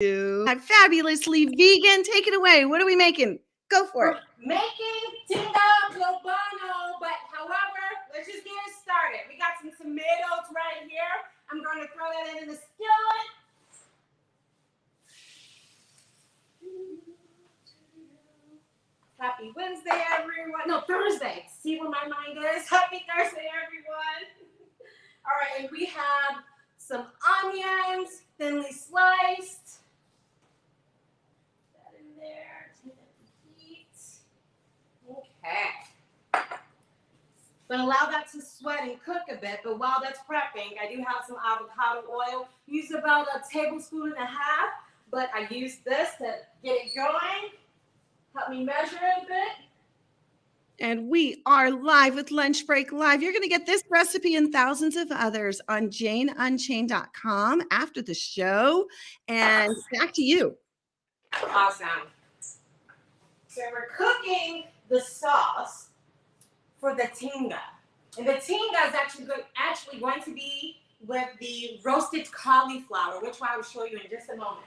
I'm fabulously vegan. Take it away. What are we making? Go for it. We're making tinga globano, but however, let's just get it started. We got some tomatoes right here. I'm going to throw that in the skillet. Happy Wednesday, everyone. No, Thursday. See where my mind is? Happy Thursday, everyone. All right, and we have some onions, thinly sliced. Put that in there. Take that to heat. Okay. But allow that to sweat and cook a bit. But while that's prepping, I do have some avocado oil. Use about a tablespoon and a half. But I use this to get it going. Help me measure it a bit. And we are live with Lunch Break Live. You're going to get this recipe and thousands of others on janeunchained.com after the show. And back to you. Awesome. So we're cooking the sauce for the tinga. And the tinga is actually going to be with the roasted cauliflower, which I will show you in just a moment.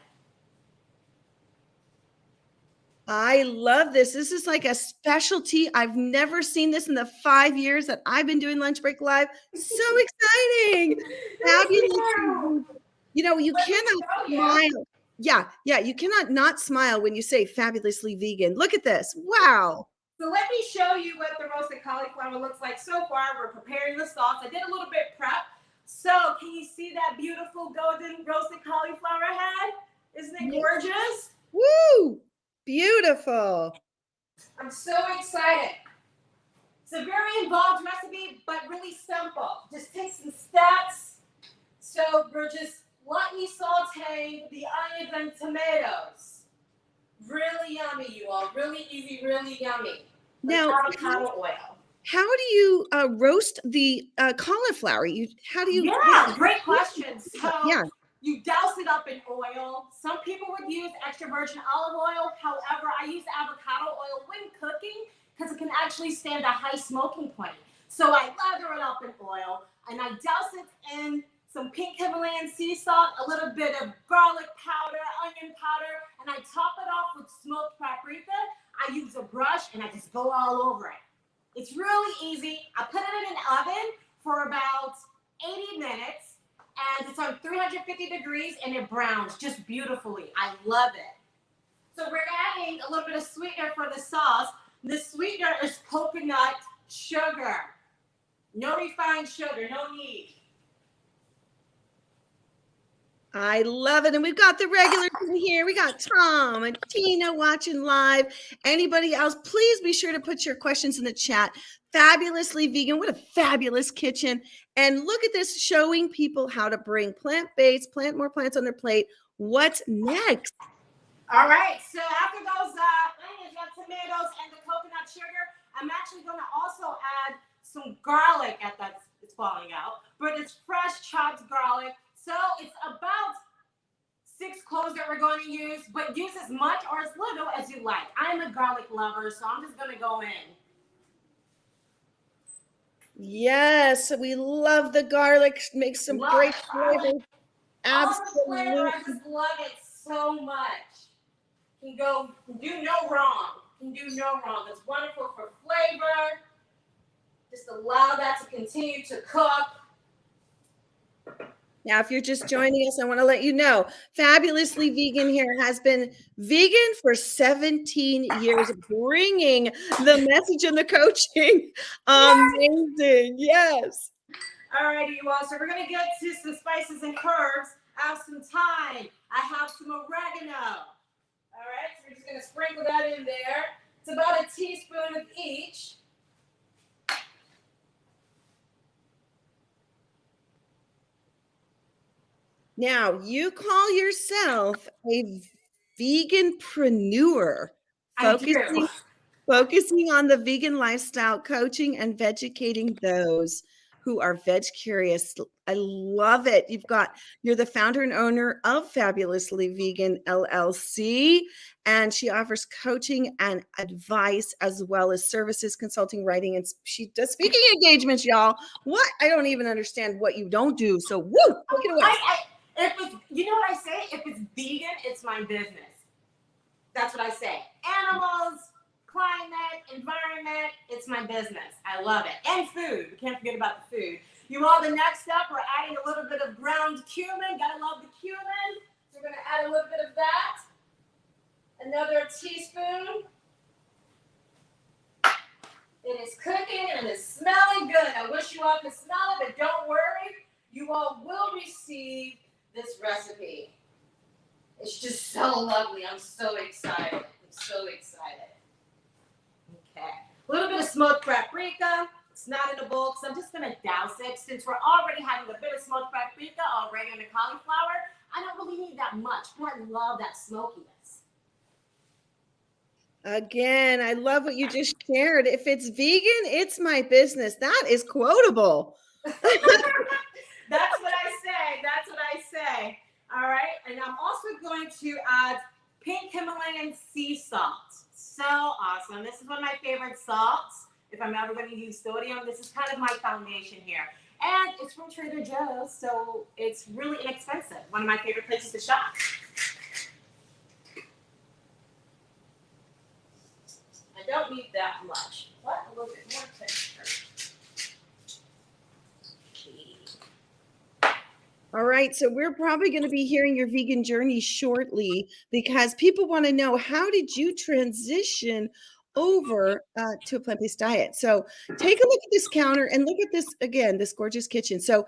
I love this. This is like a specialty. I've never seen this in the 5 years that I've been doing Lunch Break Live. So exciting. Fabulous. You know, you cannot smile. Yeah, you cannot not smile when you say fabulously vegan. Look at this. Wow. So let me show you what the roasted cauliflower looks like so far. We're preparing the sauce. I did a little bit prep. So can you see that beautiful golden roasted cauliflower I had? Isn't it gorgeous? Woo! Beautiful. I'm so excited. It's a very involved recipe, but really simple. Just take some steps. So we're just lightly sauteing the onions and tomatoes. Really yummy, you all. Really easy, really yummy. Now, avocado oil. How do you roast the cauliflower? How do you? Yeah, great question. So yeah. You douse it up in oil. Some people would use extra virgin olive oil. However, I use avocado oil when cooking because it can actually stand a high smoking point. So I lather it up in oil and I douse it in some pink Himalayan sea salt, a little bit of garlic powder, onion powder, and I top it off with smoked paprika. I use a brush and I just go all over it. It's really easy. I put it in an oven for about 80 minutes. And it's on 350 degrees and it browns just beautifully. I love it. So we're adding a little bit of sweetener for the sauce. The sweetener is coconut sugar. No refined sugar, no need. I love it. And we've got the regulars in here. We got Tom and Tina watching live. Anybody else, please be sure to put your questions in the chat. Fabulously vegan. What a fabulous kitchen. And look at this, showing people how to bring plant-based, plant more plants on their plate. What's next? All right. So after those onions, tomatoes, and the coconut sugar, I'm actually going to also add some garlic at that. It's falling out, but it's fresh chopped garlic. So it's about 6 cloves that we're going to use, but use as much or as little as you like. I'm a garlic lover, so I'm just going to go in. Yes, we love the garlic. Makes some great flavor. Absolutely. I just love it so much. Can do no wrong. It's wonderful for flavor. Just allow that to continue to cook. Now, if you're just joining us, I want to let you know, Fabulously Vegan here has been vegan for 17 years, bringing the message and the coaching. Amazing. Yes. All righty, you all. So we're going to get to some spices and herbs. I have some thyme. I have some oregano. All right. So we're just going to sprinkle that in there. It's about a teaspoon of each. Now, you call yourself a veganpreneur, focusing on the vegan lifestyle, coaching and vegucating those who are veg-curious. I love it. You're the founder and owner of Fabulously Vegan LLC, and she offers coaching and advice as well as services, consulting, writing, and she does speaking engagements, y'all. What? I don't even understand what you don't do. So, woo, take it away. If it's, you know what I say? If it's vegan, it's my business. That's what I say. Animals, climate, environment, it's my business. I love it. And food. We can't forget about the food. You all, the next step, we're adding a little bit of ground cumin. Gotta love the cumin. So we're gonna add a little bit of that. Another teaspoon. It is cooking and it's smelling good. I wish you all could smell it, but don't worry. You all will receive this recipe. It's just so lovely. I'm so excited. I'm so excited. Okay. A little bit of smoked paprika. It's not in a bowl, so I'm just going to douse it. Since we're already having a bit of smoked paprika already on the cauliflower, I don't really need that much, but I love that smokiness. Again, I love what you just shared. If it's vegan, it's my business. That is quotable. That's what I say. That's what I say. All right. And I'm also going to add pink Himalayan sea salt. So awesome. This is one of my favorite salts. If I'm ever going to use sodium, this is kind of my foundation here. And it's from Trader Joe's, so it's really inexpensive. One of my favorite places to shop. I don't need that much, but a little bit more texture. All right, so we're probably going to be hearing your vegan journey shortly because people want to know, how did you transition over to a plant-based diet? So take a look at this counter and look at this, again, this gorgeous kitchen. So,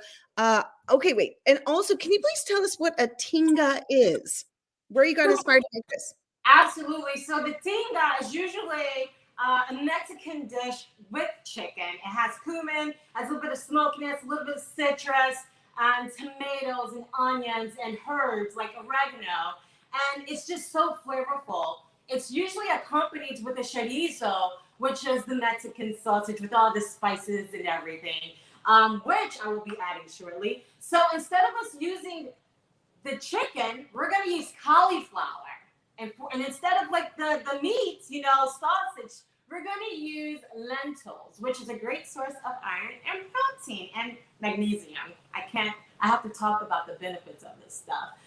okay, wait. And also, can you please tell us what a tinga is? Where you got inspired to make this? Absolutely. So the tinga is usually a Mexican dish with chicken. It has cumin, has a little bit of smokiness, a little bit of citrus, and tomatoes and onions and herbs like oregano. And it's just so flavorful. It's usually accompanied with a chorizo, which is the Mexican sausage with all the spices and everything, which I will be adding shortly. So instead of us using the chicken, we're going to use cauliflower. And instead of like the meat, sausage, we're going to use lentils, which is a great source of iron and protein and magnesium. I have to talk about the benefits of this stuff.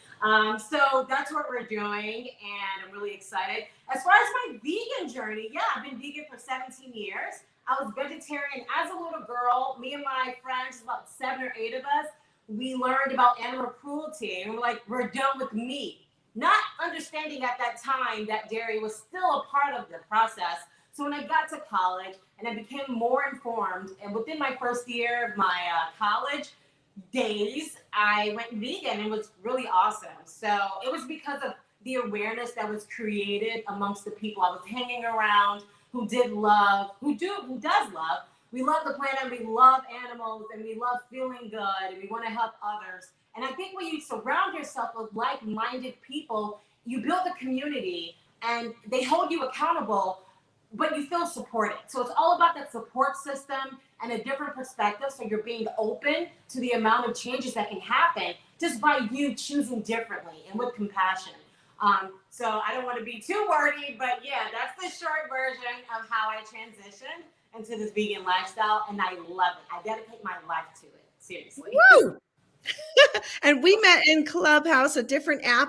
So that's what we're doing, and I'm really excited. As far as my vegan journey, yeah, I've been vegan for 17 years. I was vegetarian as a little girl. Me and my friends, about 7 or 8 of us, we learned about animal cruelty, and we're done with meat. Not understanding at that time that dairy was still a part of the process. So when I got to college and I became more informed, and within my first year of my college days, I went vegan and it was really awesome. So it was because of the awareness that was created amongst the people I was hanging around who does love. We love the planet, we love animals, and we love feeling good, and we want to help others. And I think when you surround yourself with like-minded people, you build a community and they hold you accountable, but you feel supported. So it's all about that support system and a different perspective. So you're being open to the amount of changes that can happen just by you choosing differently and with compassion. So I don't want to be too wordy, but yeah, that's the short version of how I transitioned into this vegan lifestyle. And I love it. I dedicate my life to it. Seriously. Woo! And we met in Clubhouse, a different app.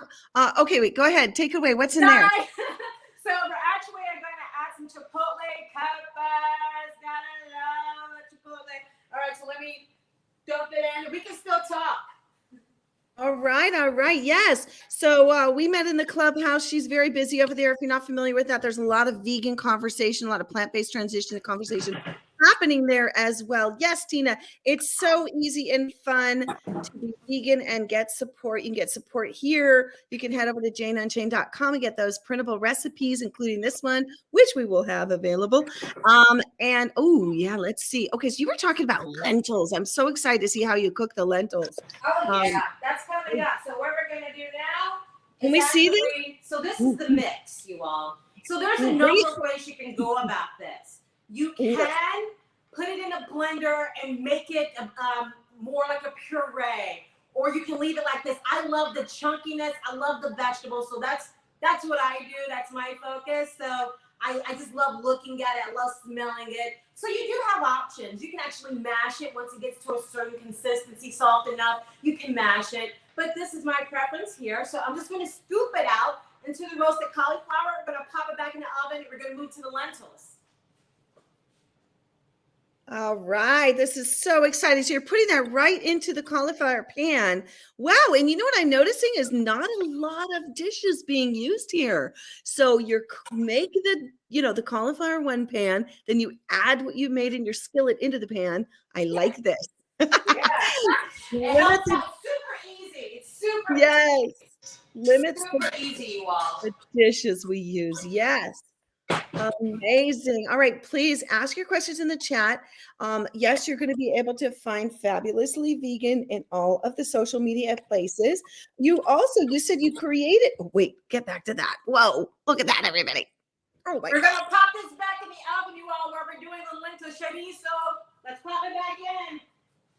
Okay, wait, go ahead. Take it away. What's in there? So we're actually going to add some chipotle peppers. Gotta love chipotle. All right, so let me dump it in. We can still talk. All right. Yes. So we met in the Clubhouse. She's very busy over there. If you're not familiar with that, there's a lot of vegan conversation, a lot of plant-based transition conversation happening there as well. Yes, Tina, it's so easy and fun to be vegan and get support. You can get support here. You can head over to janeunchained.com and get those printable recipes, including this one, which we will have available. And oh yeah, let's see. Okay, so you were talking about lentils. I'm so excited to see how you cook the lentils. Oh yeah, that's coming up. So what we're gonna do now? Can we see this? So this is the mix, you all. So there's a number of ways you can go about this. You can put it in a blender and make it more like a puree, or you can leave it like this. I love the chunkiness. I love the vegetables, so that's what I do. That's my focus. So I just love looking at it. I love smelling it. So you do have options. You can actually mash it once it gets to a certain consistency, soft enough. You can mash it. But this is my preference here. So I'm just going to scoop it out into the roasted cauliflower. We're going to pop it back in the oven. And we're going to move to the lentils. All right, this is so exciting. So you're putting that right into the cauliflower pan. Wow, and you know what I'm noticing is not a lot of dishes being used here. So you're make the cauliflower one pan, then you add what you made in your skillet into the pan. I like this. Yeah. It helps out super easy. It's super Yes. Limits super easy, you all. the dishes we use. Yes. Amazing. All right, please ask your questions in the chat. Yes, you're going to be able to find Fabulously Vegan in all of the social media places. You said you created, wait, get back to that. Whoa, look at that, everybody. Oh my We're God. going to pop this back in the oven, you all, where we're doing the lentil chorizo. Let's pop it back in.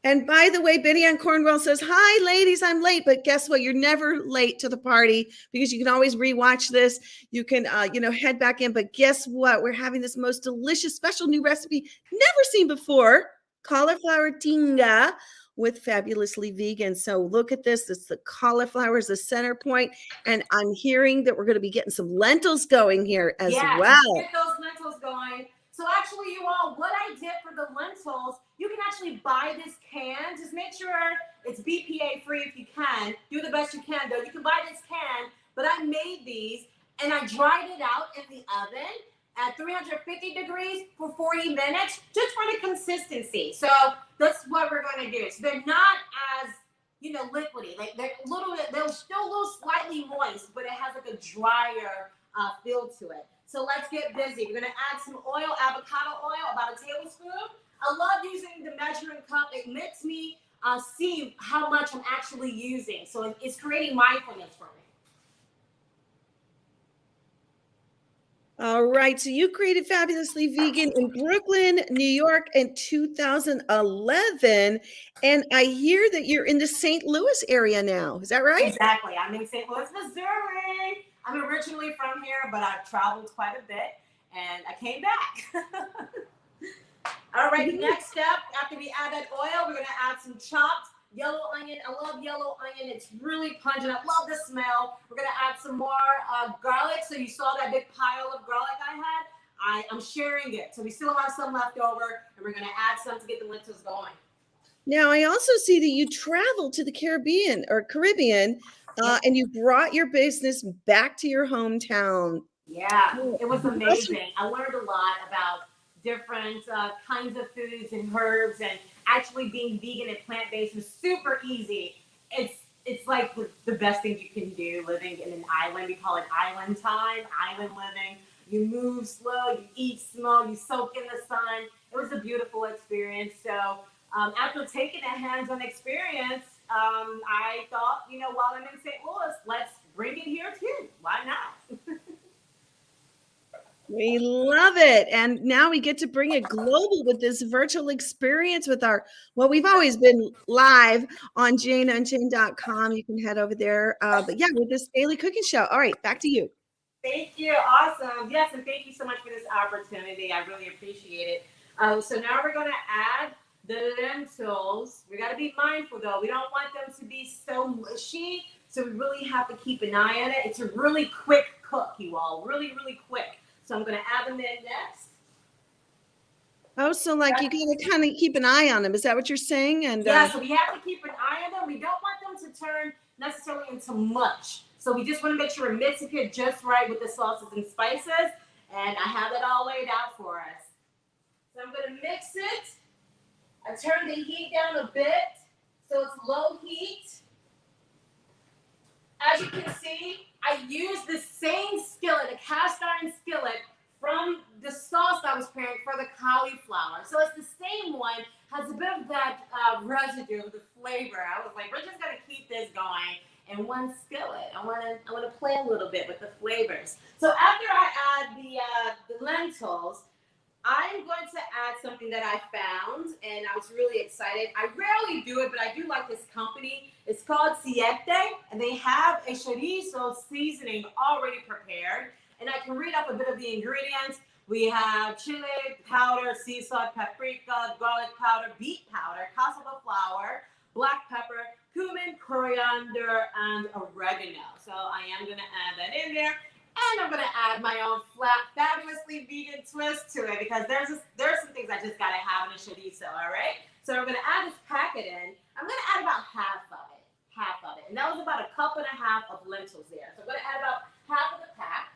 And by the way, Benny on Cornwall says, hi, ladies, I'm late. But guess what? You're never late to the party because you can always rewatch this. You can, head back in. But guess what? We're having this most delicious special new recipe never seen before, Cauliflower Tinga with Fabulously Vegan. So look at this. It's the cauliflower is the center point. And I'm hearing that we're going to be getting some lentils going here as well. Get those lentils going. So actually, you all, what I did for the lentils, you can actually buy this can. Just make sure it's BPA free if you can. Do the best you can, though. You can buy this can, but I made these and I dried it out in the oven at 350 degrees for 40 minutes, just for the consistency. So that's what we're going to do. So they're not as liquidy. Like they're still a little slightly moist, but it has like a drier feel to it. So let's get busy. We're gonna add some oil, avocado oil, about a tablespoon. I love using the measuring cup. It makes me see how much I'm actually using. So it's creating mindfulness for me. All right, so you created Fabulously Vegan in Brooklyn, New York in 2011, and I hear that you're in the St. Louis area now. Is that right? Exactly. I'm in St. Louis, Missouri. I'm originally from here, but I've traveled quite a bit, and I came back. All right, next step, after we add that oil, we're going to add some chopped yellow onion. I love yellow onion. It's really pungent. I love the smell. We're going to add some more garlic. So you saw that big pile of garlic I had. I'm sharing it. So we still have some left over, and we're going to add some to get the lentils going. Now, I also see that you traveled to the Caribbean, and you brought your business back to your hometown. Yeah, it was amazing. I learned a lot about different kinds of foods and herbs, and actually being vegan and plant-based is super easy. It's like the best thing you can do living in an island. We call it island time, island living. You move slow, you eat slow, you soak in the sun. It was a beautiful experience. So after taking a hands-on experience, I thought, while I'm in St. Louis, let's bring it here too. Why not? We love it. And now we get to bring it global with this virtual experience with we've always been live on JaneUnchained.com. You can head over there. But yeah, with this daily cooking show. All right, back to you. Thank you. Awesome. Yes, and thank you so much for this opportunity. I really appreciate it. So now we're going to add the lentils. We got to be mindful, though. We don't want them to be so mushy. So we really have to keep an eye on it. It's a really quick cook, you all. Really, really quick. So I'm going to add them in next. Oh, so you got to kind of keep an eye on them. Is that what you're saying? And yeah, so we have to keep an eye on them. We don't want them to turn necessarily into mush. So we just want to make sure we're mixing it just right with the sauces and spices. And I have it all laid out for us. So I'm going to mix it. I turn the heat down a bit so it's low heat. As you can see, I use the same skillet, a cast iron skillet, from the sauce I was preparing for the cauliflower. So it's the same one, has a bit of that residue of the flavor. I was like, we're just gonna keep this going in one skillet. I wanna play a little bit with the flavors. So after I add the lentils, I'm going to add something that I found, and I was really excited. I rarely do it, but I do like this company. It's called Siete, and they have a chorizo seasoning already prepared. and I can read up a bit of the ingredients. We have chili powder, sea salt, paprika, garlic powder, beet powder, cassava flour, black pepper, cumin, coriander, and oregano. So I am going to add that in there. And I'm going to add my own fabulously vegan twist to it because there's some things I just got to have in a chorizo, all right? So I'm going to add this packet in. I'm going to add about half of it. And that was about 1.5 cups of lentils there. So I'm going to add about half of the pack.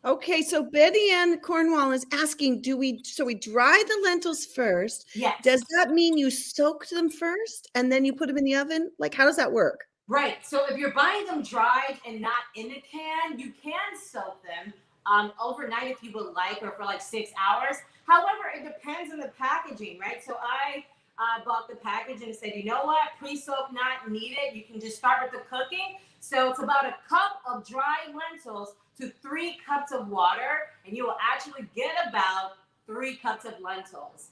Okay, so Betty Ann Cornwall is asking, so we dry the lentils first? Yes. Does that mean you soaked them first and then you put them in the oven? Like, how does that work? Right. So if you're buying them dried and not in a can, you can soak them overnight if you would like, or for like 6 hours. However, it depends on the packaging, right? So I bought the package and said, you know what, pre-soak not needed. You can just start with the cooking. So it's about 1 cup of dried lentils to 3 cups of water, and you will actually get about 3 cups of lentils.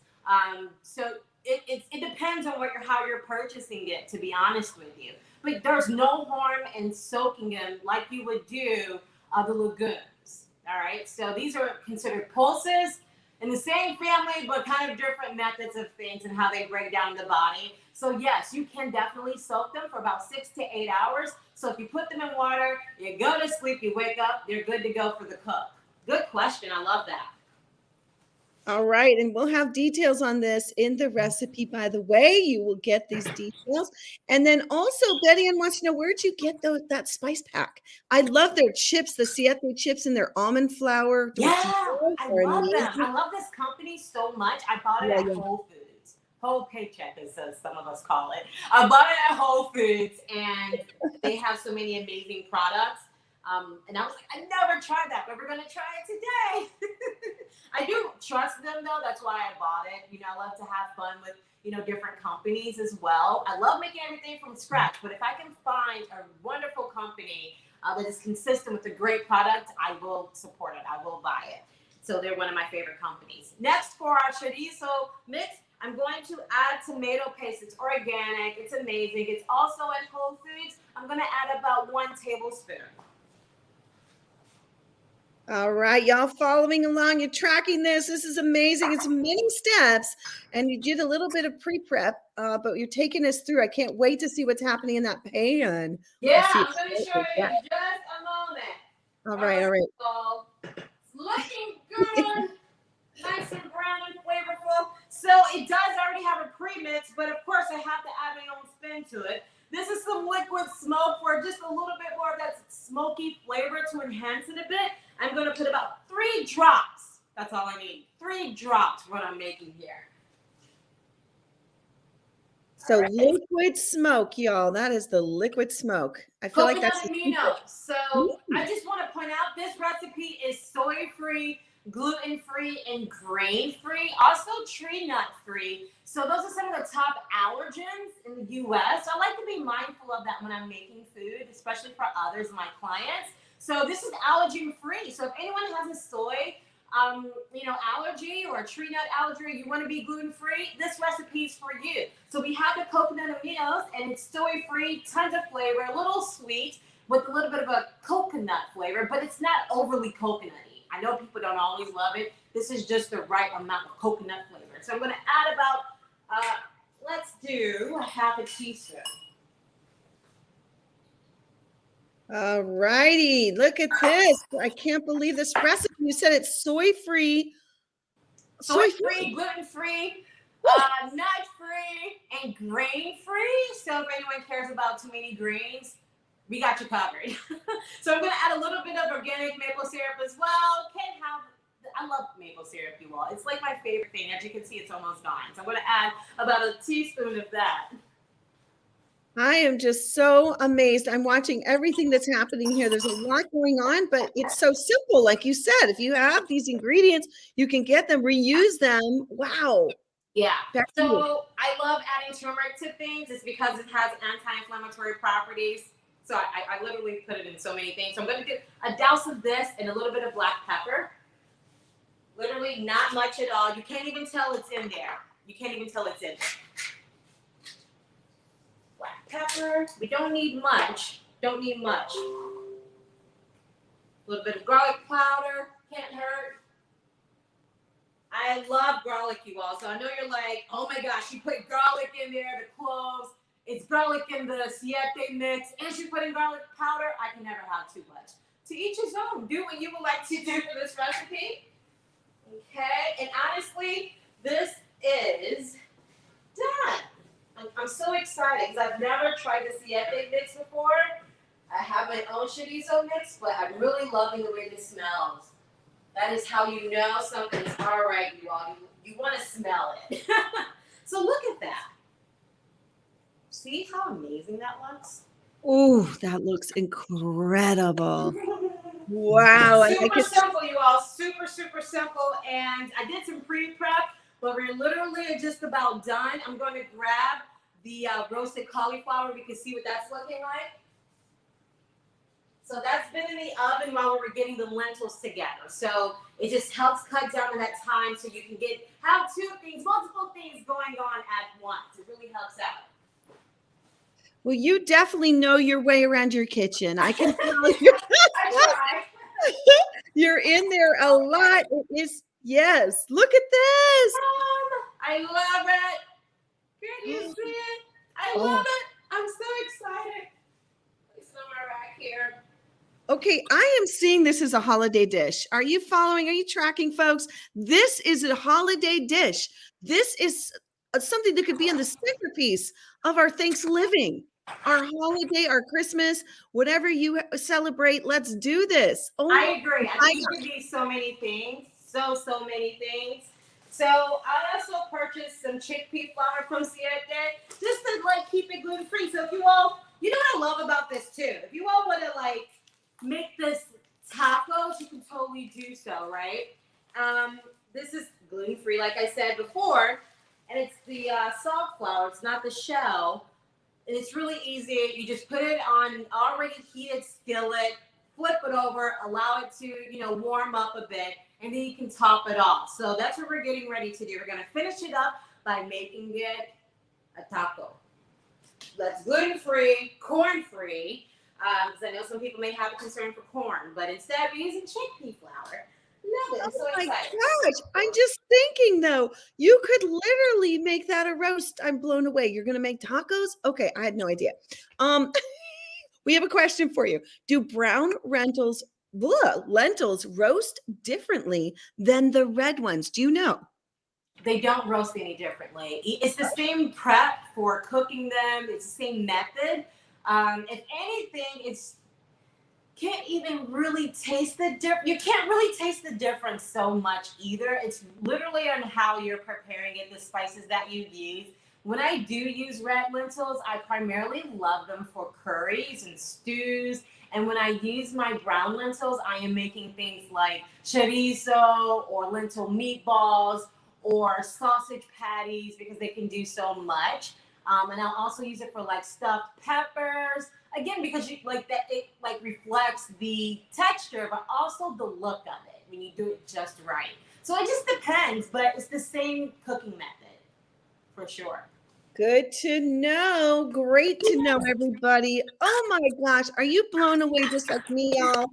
So it depends on how you're purchasing it, to be honest with you. But there's no harm in soaking them like you would do the legumes. All right, so these are considered pulses in the same family, but kind of different methods of things and how they break down the body. So yes, you can definitely soak them for about 6 to 8 hours. So if you put them in water, you go to sleep, you wake up, they're good to go for the cook. Good question. I love that. All right, and we'll have details on this in the recipe. By the way, you will get these details. And then also, Betty Ann wants to know, where'd you get that spice pack? I love their chips, the siete chips and their almond flour. Yeah, I love them. I love this company so much. I bought it at Whole Foods. Whole paycheck, as some of us call it. I bought it at Whole Foods, and they have so many amazing products. And I was like, I never tried that, but we're going to try it today. I do trust them, though. That's why I bought it. You know, I love to have fun with, different companies as well. I love making everything from scratch, but if I can find a wonderful company that is consistent with a great product, I will support it. I will buy it. So they're one of my favorite companies. Next, for our chorizo mix, I'm going to add tomato paste. It's organic. It's amazing. It's also at Whole Foods. I'm going to add about 1 tablespoon. All right, y'all following along, you're tracking this. This is amazing. It's many steps, and you did a little bit of pre-prep, but you're taking us through. I can't wait to see what's happening in that pan. Yeah, I'm going to show you in just a moment. All right. So, it's looking good, nice and brown and flavorful. So it does already have a pre-mix, but of course I have to add my own spin to it. This is some liquid smoke for just a little bit more of that smoky flavor to enhance it a bit. I'm going to put about 3 drops. That's all I need. 3 drops, what I'm making here. So liquid smoke, y'all. That is the liquid smoke. I feel like that's So I just want to point out this recipe is soy-free, gluten-free, and grain-free. Also tree nut-free. So those are some of the top allergens in the U.S. So I like to be mindful of that when I'm making food, especially for others and my clients. So this is allergen-free. So if anyone has a soy, allergy or a tree nut allergy, you want to be gluten-free, this recipe is for you. So we have the coconut aminos, and it's soy-free, tons of flavor, a little sweet with a little bit of a coconut flavor, but it's not overly coconutty. I know people don't always love it. This is just the right amount of coconut flavor. So I'm going to add about, let's do 1/2 teaspoon. All righty, look at this. I can't believe this recipe. You said it's soy-free. Soy-free, gluten-free, nut-free, and grain-free. So if anyone cares about too many grains, we got you covered. So I'm going to add a little bit of organic maple syrup as well. I love maple syrup, you all. It's like my favorite thing. As you can see, it's almost gone. So I'm going to add about 1 teaspoon of that. I am just so amazed. I'm watching everything that's happening here. There's a lot going on, but it's so simple. Like you said, if you have these ingredients, you can get them, reuse them. Wow. Yeah. So I love adding turmeric to things. It's because it has anti-inflammatory properties. So I literally put it in so many things. So I'm going to get a douse of this and a little bit of black pepper. Literally not much at all. You can't even tell it's in there. Black pepper. We don't need much. A little bit of garlic powder, can't hurt. I love garlic, you all. So I know you're like, oh my gosh, she put garlic in there, the cloves. It's garlic in the siete mix, and she put in garlic powder. I can never have too much. To each his own. Do what you would like to do for this recipe. Okay, and honestly, this is done. I'm so excited because I've never tried the siete mix before. I have my own chorizo mix, but I'm really loving the way this smells. That is how you know something's all right, you all. You want to smell it. So look at that. See how amazing that looks? Oh, that looks incredible. Wow. Super simple, you all. Super, super simple. And I did some pre-prep, but we're literally just about done. I'm going to grab the roasted cauliflower. We can see what that's looking like. So that's been in the oven while we were getting the lentils together. So it just helps cut down on that time so you can have multiple things going on at once. It really helps out. Well, you definitely know your way around your kitchen. I can tell I try. You're in there a lot. It is, yes. Look at this. I love it. Can you see it? I love it. I'm so excited. It's on my rack here. Okay, I am seeing this as a holiday dish. Are you following? Are you tracking, folks? This is a holiday dish. This is something that could be in the centerpiece of our Thanksgiving, our holiday, our Christmas, whatever you celebrate. Let's do this. Oh, I agree. I think it could be so many things. So many things. So I also purchased some chickpea flour from Siete just to keep it gluten free. So if you all, you know what I love about this too. If you all want to make this tacos, you can totally do so, right? This is gluten free, like I said before, and it's the soft flour. It's not the shell, and it's really easy. You just put it on an already heated skillet, flip it over, allow it to warm up a bit, and then you can top it off. So that's what we're getting ready to do. We're gonna finish it up by making it a taco. That's gluten free, corn free. Because I know some people may have a concern for corn, but instead we're using chickpea flour. Love it. I'm so excited. Gosh, I'm just thinking though, you could literally make that a roast. I'm blown away. You're gonna make tacos? Okay, I had no idea. We have a question for you. Do brown lentils roast differently than the red ones? Do you know? They don't roast any differently. It's the same prep for cooking them. It's the same method. If anything, can't even really taste the difference. You can't really taste the difference so much either. It's literally on how you're preparing it, the spices that you use. When I do use red lentils, I primarily love them for curries and stews. And when I use my brown lentils, I am making things like chorizo or lentil meatballs or sausage patties because they can do so much. And I'll also use it for stuffed peppers. Again, because it reflects the texture, but also the look of it when you do it just right. So it just depends, but it's the same cooking method for sure. Good to know. Great to know, everybody. Oh my gosh, are you blown away just like me, y'all?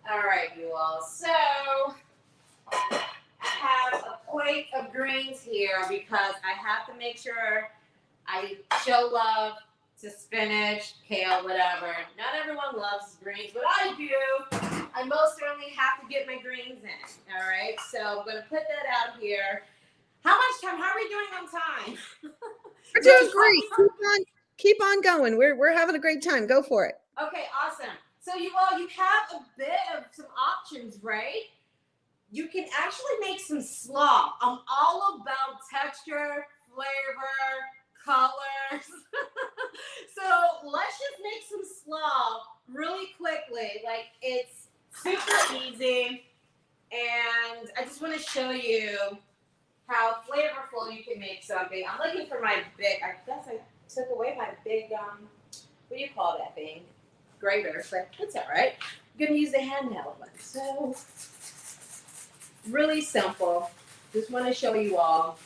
All right, you all. So I have a plate of greens here because I have to make sure I show love to spinach, kale, whatever. Not everyone loves greens, but I do. I most certainly have to get my greens in. All right, so I'm going to put that out here. How much time? How are we doing on time? We're doing great. Keep on going. We're having a great time. Go for it. Okay, awesome. So you have a bit of some options, right? You can actually make some slaw. I'm all about texture, flavor, colors. So let's just make some slaw really quickly. It's super easy. And I just want to show you how flavorful you can make something. I'm looking for my big, I guess I took away my big, what do you call that thing? Grater, but it's all right. I'm going to use the handheld one. So really simple. Just want to show you all.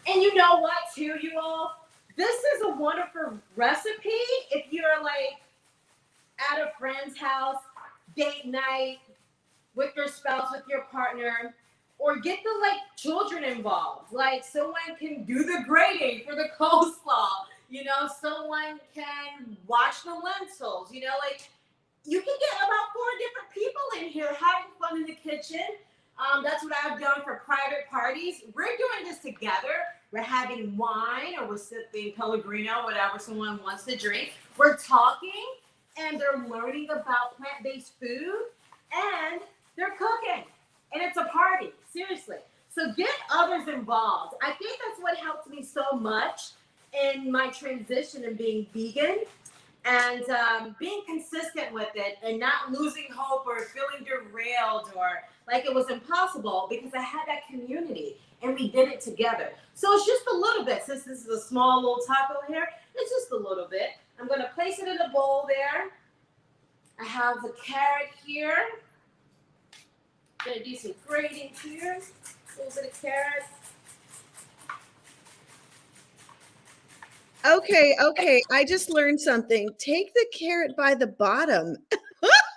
And you know what, too, you all? This is a wonderful recipe if you're at a friend's house, date night, with your spouse, with your partner, or get the like children involved. Like someone can do the grating for the coleslaw. You know, someone can watch the lentils. You know, like you can get about 4 different people in here having fun in the kitchen. That's what I've done for private parties. We're doing this together. We're having wine or we're sipping Pellegrino, whatever someone wants to drink. We're talking and they're learning about plant-based food and they're cooking. And it's a party, seriously. So get others involved. I think that's what helped me so much in my transition and being vegan and being consistent with it and not losing hope or feeling derailed or like it was impossible because I had that community and we did it together. So it's just a little bit, since this is a small little taco here, it's just a little bit. I'm gonna place it in a bowl there. I have the carrot here. Gonna do some grating here. A little bit of carrot. Okay. I just learned something. Take the carrot by the bottom.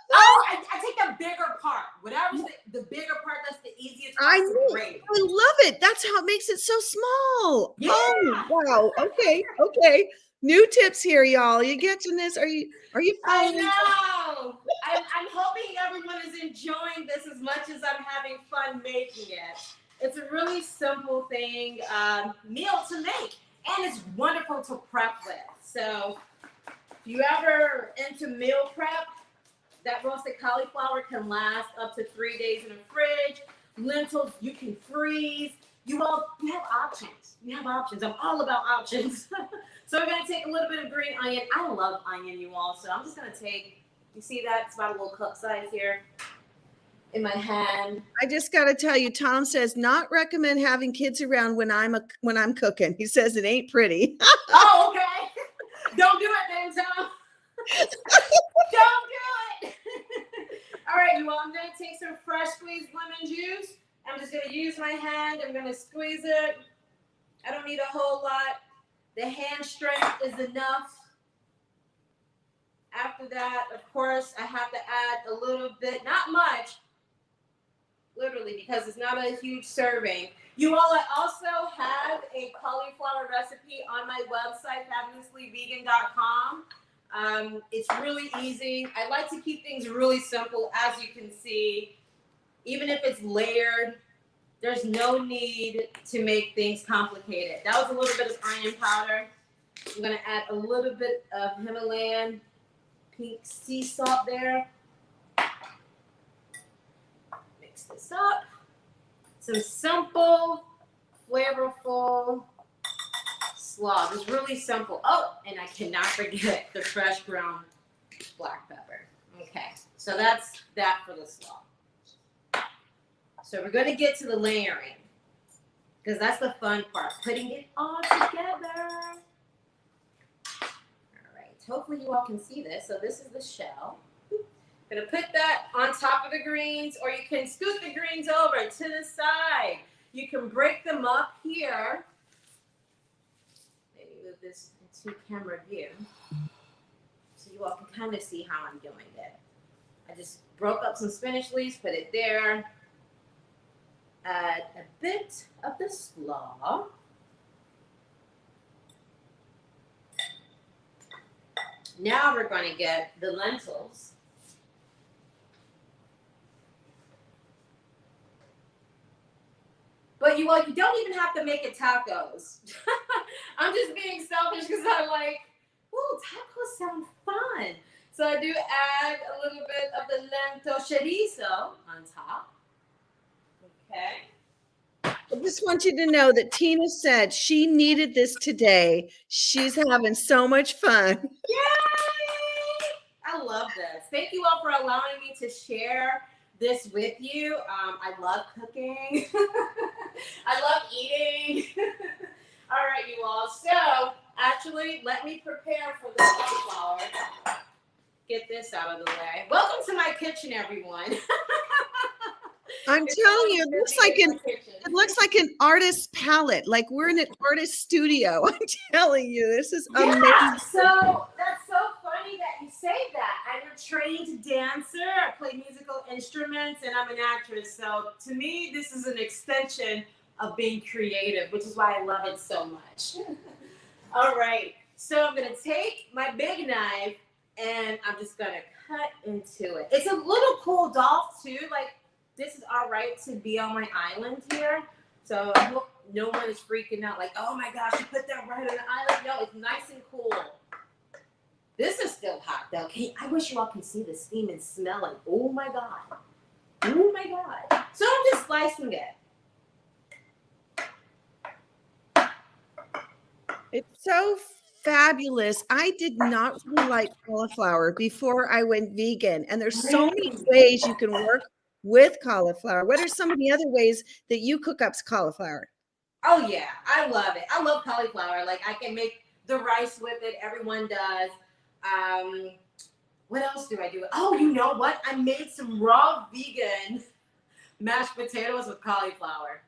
Oh, I take the bigger part. Whatever's the bigger part, that's the easiest part to grate. I love it. That's how it makes it so small. Yeah. Oh, wow. Okay. New tips here, y'all. You getting this? Are you I following? know. I'm hoping everyone is enjoying this as much as I'm having fun making it. It's a really simple thing, meal to make, and it's wonderful to prep with. So if you ever into meal prep, that roasted cauliflower can last up to 3 days in the fridge. Lentils, you can freeze. You have options. You have options. I'm all about options. So we're going to take a little bit of green onion. I love onion, you all. So I'm just going to take, you see that? It's about a little cup size here in my hand. I just got to tell you, Tom says not recommend having kids around when I'm cooking. He says it ain't pretty. Oh, okay. Don't do it then, Tom. Don't do it. All right, you all, I'm going to take some fresh squeezed lemon juice. I'm just going to use my hand. I'm going to squeeze it. I don't need a whole lot. The hand strength is enough. After that, of course, I have to add a little bit, not much, literally, because it's not a huge serving. You all, I also have a cauliflower recipe on my website, fabulouslyvegan.com. It's really easy. I like to keep things really simple, as you can see. Even if it's layered, there's no need to make things complicated. That was a little bit of onion powder. I'm going to add a little bit of Himalayan pink sea salt there. Mix this up. Some simple, flavorful slaw. It's really simple. Oh, and I cannot forget the fresh ground black pepper. Okay, so that's that for the slaw. So we're going to get to the layering because that's the fun part, putting it all together. All right, hopefully you all can see this. So this is the shell. I'm going to put that on top of the greens, or you can scoot the greens over to the side. You can break them up here. Maybe move this into camera view so you all can kind of see how I'm doing it. I just broke up some spinach leaves, put it there. Add a bit of the slaw. Now we're going to get the lentils. But you don't even have to make it tacos. I'm just being selfish because I'm like, ooh, tacos sound fun. So I do add a little bit of the lentil chorizo on top. Okay. I just want you to know that Tina said she needed this today. She's having so much fun. Yay! I love this. Thank you all for allowing me to share this with you. I love cooking. I love eating. All right, you all. So actually, let me prepare for the cauliflower. Get this out of the way. Welcome to my kitchen, everyone. I'm telling you, it looks like an artist's palette. Like we're in an artist studio. I'm telling you, this is amazing. Yeah, so that's so funny that you say that. I trained dancer. I play musical instruments, and I'm an actress. So to me, this is an extension of being creative, which is why I love it so much. All right. So I'm going to take my big knife, and I'm just going to cut into it. It's a little cooled off, too. Like, this is all right to be on my island here. So I hope no one is freaking out like, oh my gosh, you put that right on the island. No, it's nice and cool. This is still hot though. I wish you all can see the steam and smell it. Oh my God. Oh my God. So I'm just slicing it. It's so fabulous. I did not really like cauliflower before I went vegan. And there's so many ways you can work with cauliflower. What are some of the other ways that you cook up cauliflower? Oh yeah, I love it. I love cauliflower. Like I can make the rice with it. Everyone does. What else do I do? Oh, you know what? I made some raw vegan mashed potatoes with cauliflower.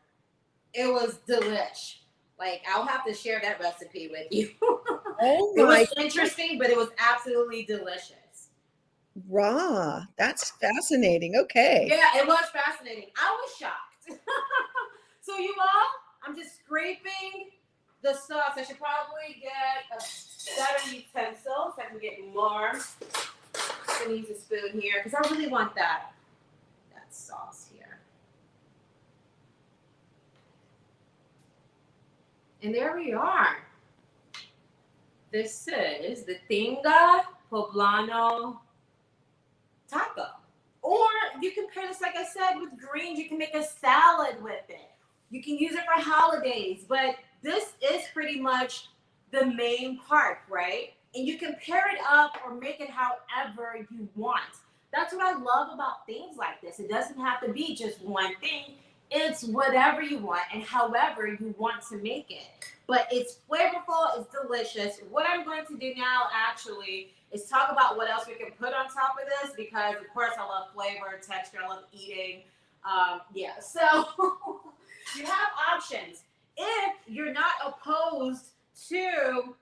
It was delish. Like I'll have to share that recipe with you. Oh It my, was interesting, but it was absolutely delicious. raw. That's fascinating. Okay. Yeah, it was fascinating. I was shocked. So you all, I'm just scraping the sauce. I should probably get a better utensil so I can get more. I'm gonna use a spoon here because I really want that sauce here. And there we are. This is the Tinga Poblano taco. Or you can pair this, like I said, with greens. You can make a salad with it. You can use it for holidays, but this is pretty much the main part, right? And you can pair it up or make it however you want. That's what I love about things like this. It doesn't have to be just one thing. It's whatever you want and however you want to make it. But it's flavorful, it's delicious. What I'm going to do now actually is talk about what else we can put on top of this because of course I love flavor, texture, I love eating. Yeah, so you have options. If you're not opposed to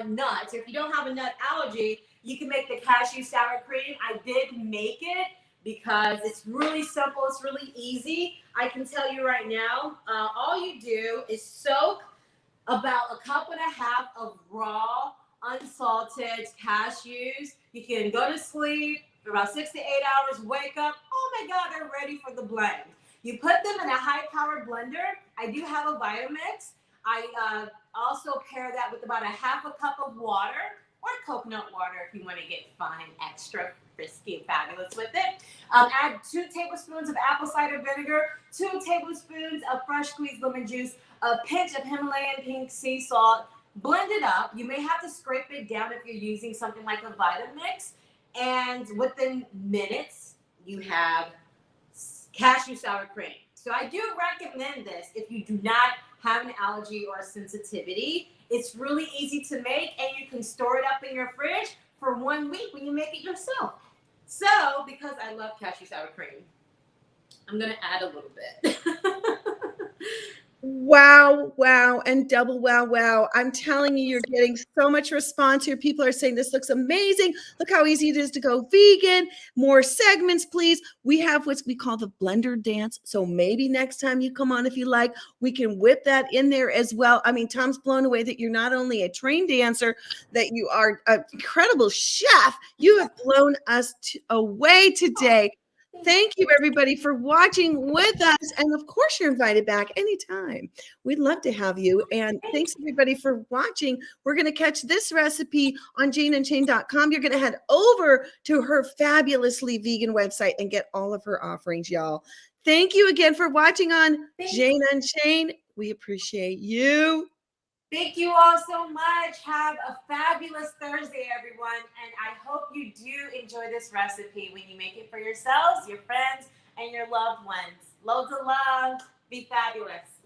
nuts, if you don't have a nut allergy, you can make the cashew sour cream. I did make it because it's really simple. It's really easy. I can tell you right now, all you do is soak about 1.5 cups of raw, unsalted cashews. You can go to sleep for about 6 to 8 hours, wake up. Oh my God, they're ready for the blend. You put them in a high-powered blender. I do have a Vitamix. I also pair that with about 1/2 cup of water or coconut water if you want to get fun and extra frisky and fabulous with it. Add 2 tablespoons of apple cider vinegar, 2 tablespoons of fresh squeezed lemon juice, a pinch of Himalayan pink sea salt. Blend it up. You may have to scrape it down if you're using something like a Vitamix. And within minutes, you have cashew sour cream. So I do recommend this if you do not have an allergy or a sensitivity. It's really easy to make and you can store it up in your fridge for 1 week when you make it yourself. So because I love cashew sour cream, I'm going to add a little bit. Wow, wow, and double wow, wow. I'm telling you, you're getting so much response here. People are saying this looks amazing. Look how easy it is to go vegan. More segments, please. We have what we call the blender dance. So maybe next time you come on, if you like, we can whip that in there as well. I mean, Tom's blown away that you're not only a trained dancer, that you are an incredible chef. You have blown us away today. Thank you, everybody, for watching with us. And of course, you're invited back anytime. We'd love to have you. And thanks, everybody, for watching. We're going to catch this recipe on janeandshane.com. You're going to head over to her Fabulously Vegan website and get all of her offerings, y'all. Thank you again for watching on Jane and Shane. We appreciate you. Thank you all so much. Have a fabulous Thursday, everyone. And I hope you do enjoy this recipe when you make it for yourselves, your friends, and your loved ones. Loads of love. Be fabulous.